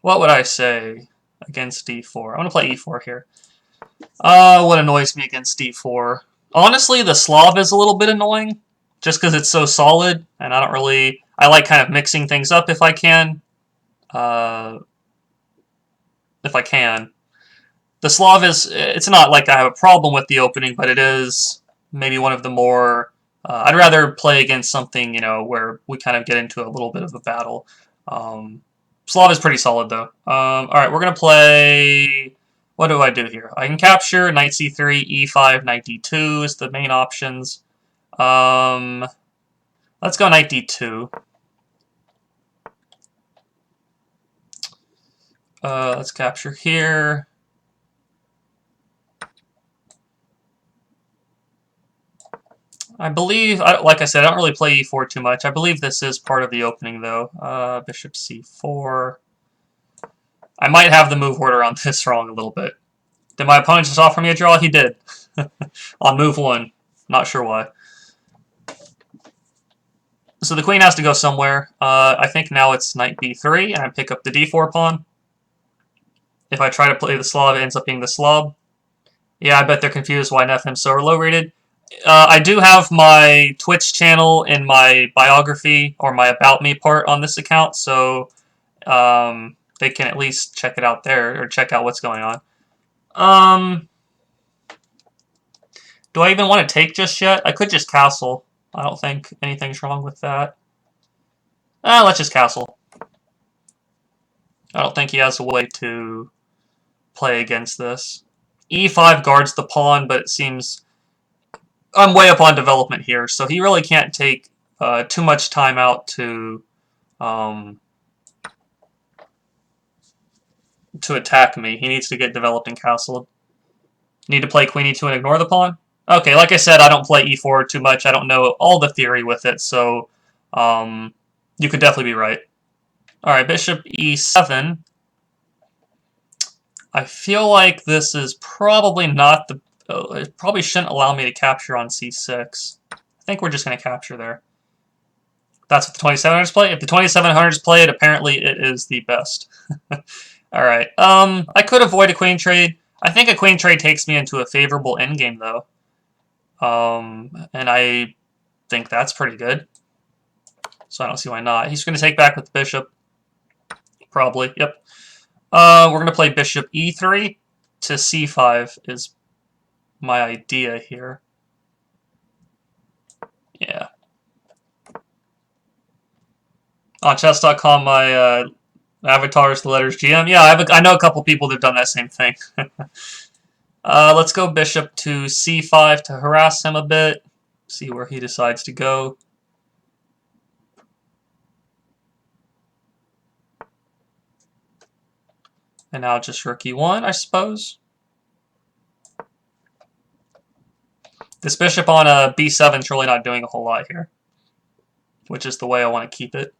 What would I say against d4? I'm going to play e4 here. What annoys me against d4? Honestly, the Slav is a little bit annoying, just because it's so solid, and I don't really... I like kind of mixing things up if I can. Uh, if I can. The Slav is... It's not like I have a problem with the opening, but it is maybe one of the more... I'd rather play against something, you know, where we kind of get into a little bit of a battle. Slav is pretty solid, though. Alright, we're going to play... What do I do here? I can capture, knight c3, e5, knight d2 is the main options. Let's go knight d2. Let's capture here. I believe, like I said, I don't really play e4 too much. I believe this is part of the opening, though. Bishop c4. I might have the move order on this wrong a little bit. Did my opponent just offer me a draw? He did. On move 1. Not sure why. So the queen has to go somewhere. I think now it's knight b3, and I pick up the d4 pawn. If I try to play the Slav, it ends up being the Slav. Yeah, I bet they're confused why NFM's so low rated. I do have my Twitch channel in my biography, or my About Me part on this account, so they can at least check it out there, or check out what's going on. Do I even want to take just yet? I could just castle. I don't think anything's wrong with that. Let's just castle. I don't think he has a way to play against this. E5 guards the pawn, but it seems... I'm way up on development here, so he really can't take too much time out to attack me. He needs to get developed and castled. Need to play queen e2 and ignore the pawn? Okay, like I said, I don't play e4 too much. I don't know all the theory with it, so you could definitely be right. Alright, bishop e7. I feel like this is probably not the... it probably shouldn't allow me to capture on c6. I think we're just going to capture there. That's what the 2700s play. If the 2700s play it, apparently it is the best. Alright, I could avoid a queen trade. I think a queen trade takes me into a favorable endgame, though. And I think that's pretty good. So I don't see why not. He's going to take back with the bishop. Probably, yep. We're going to play bishop e3 to c5 is my idea here. Yeah. On chess.com, my avatar is the letters GM. Yeah, I know a couple people that have done that same thing. Let's go bishop to c5 to harass him a bit. See where he decides to go. And now just rook e1, I suppose. This bishop on b7 is really not doing a whole lot here, which is the way I want to keep it.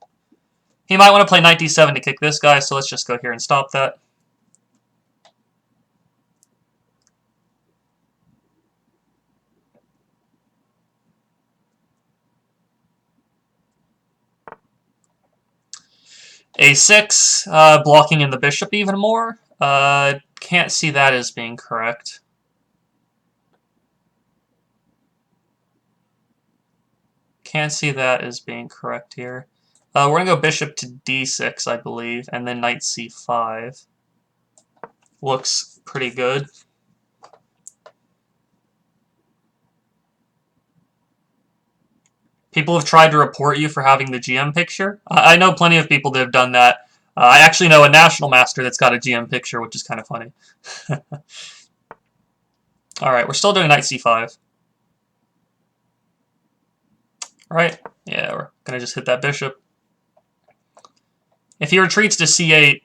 He might want to play knight d7 to kick this guy, so let's just go here and stop that. a6, blocking in the bishop even more. Can't see that as being correct. Can't see that as being correct here. We're going to go bishop to d6, I believe, and then knight c5. Looks pretty good. People have tried to report you for having the GM picture. I know plenty of people that have done that. I actually know a national master that's got a GM picture, which is kind of funny. Alright, we're still doing knight c5. Alright, yeah, we're going to just hit that bishop. If he retreats to c8...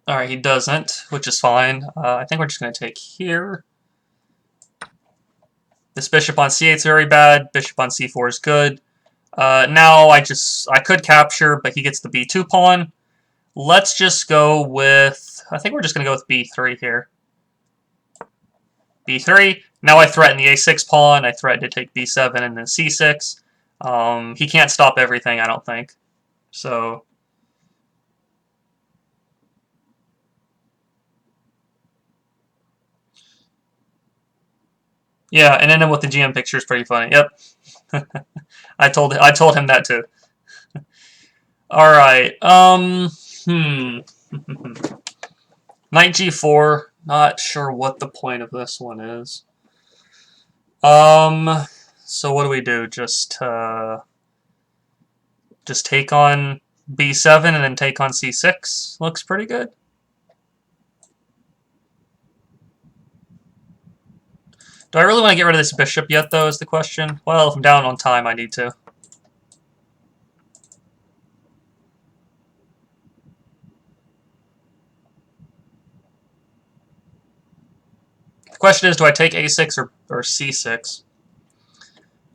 Alright, he doesn't, which is fine. I think we're just going to take here. This bishop on c8 is very bad. Bishop on c4 is good. Now I could capture, but he gets the b2 pawn. Let's just go with... I think we're just going to go with b3 here. b3. Now I threaten the a6 pawn. I threaten to take b7 and then c6. He can't stop everything, I don't think. So Yeah, and then with the GM picture is pretty funny. Yep. I told him that too. All right. Knight G4. Not sure what the point of this one is. So what do we do? Just take on B7 and then take on C6. Looks pretty good. Do I really want to get rid of this bishop yet, though, is the question? Well, if I'm down on time, I need to. The question is, do I take A6 or C6?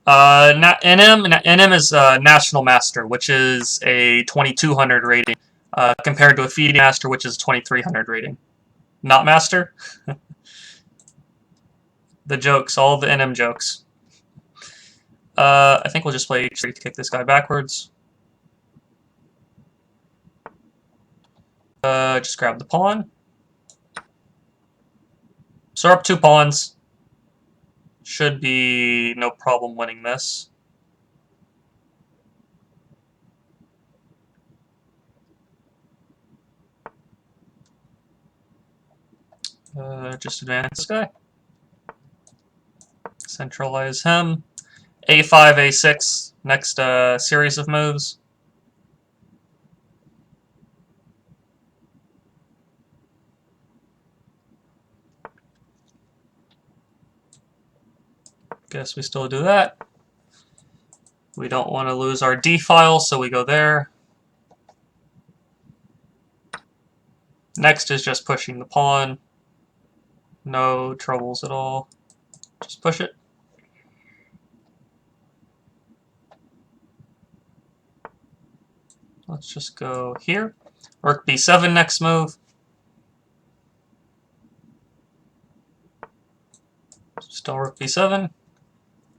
NM is National Master, which is a 2200 rating, compared to a FIDE Master, which is 2300 rating. Not Master? The jokes, all the NM jokes. I think we'll just play H3 to kick this guy backwards. Just grab the pawn. So we're up 2 pawns. Should be no problem winning this. Just advance this guy. Centralize him. A5, A6, next series of moves. Guess we still do that. We don't want to lose our D file, so we go there. Next is just pushing the pawn. No troubles at all. Just push it. Let's just go here. Rook B7 next move. Still Rook B7.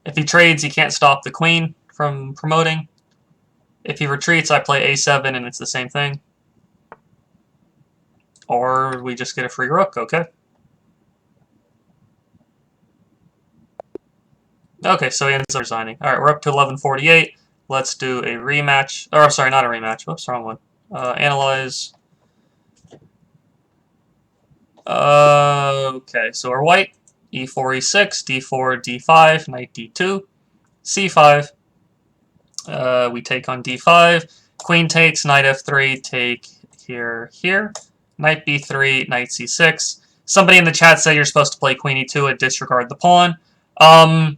If he trades, he can't stop the queen from promoting. If he retreats, I play A7 and it's the same thing. Or we just get a free rook, okay. Okay, so he ends up resigning. Alright, we're up to 1148. Let's do a rematch. Or, sorry, not a rematch. Whoops, wrong one. Analyze. Okay, so we're white. E4, E6, D4, D5, knight D2, C5. We take on D5. Queen takes, knight F3, take here, here. Knight B3, knight C6. Somebody in the chat said you're supposed to play Queen E2 and disregard the pawn. Well,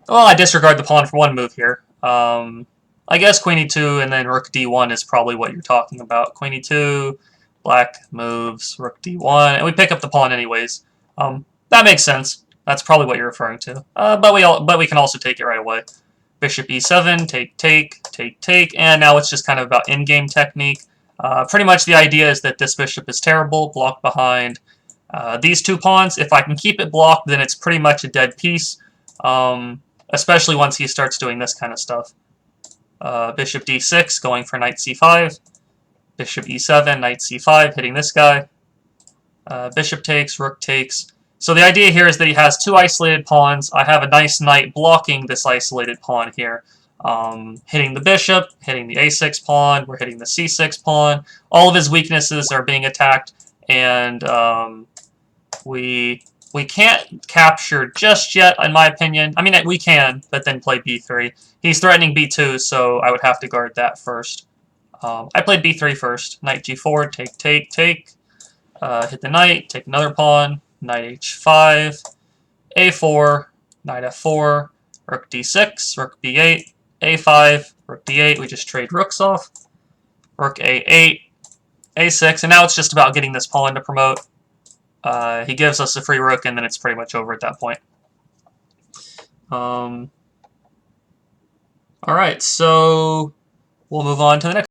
I disregard the pawn for one move here. I guess Queen E2 and then Rook D1 is probably what you're talking about. Queen E2, black moves, Rook D1, and we pick up the pawn anyways. That makes sense. That's probably what you're referring to. But we can also take it right away. Bishop E7, take, and now it's just kind of about in-game technique. Pretty much the idea is that this bishop is terrible, blocked behind these 2 pawns. If I can keep it blocked, then it's pretty much a dead piece, especially once he starts doing this kind of stuff. Bishop D6, going for knight C5. Bishop E7, knight C5, hitting this guy. Bishop takes, rook takes. So the idea here is that he has 2 isolated pawns. I have a nice knight blocking this isolated pawn here. Hitting the bishop, hitting the A6 pawn, we're hitting the C6 pawn. All of his weaknesses are being attacked, and we can't capture just yet, in my opinion. I mean, we can, but then play B3. He's threatening B2, so I would have to guard that first. I played B3 first. Knight G4, take. Hit the knight, take another pawn. Knight H5, A4, knight F4, rook D6, rook B8, A5, rook D8. We just trade rooks off. Rook A8, A6, and now it's just about getting this pawn to promote. He gives us a free rook, and then it's pretty much over at that point. Alright, so we'll move on to the next.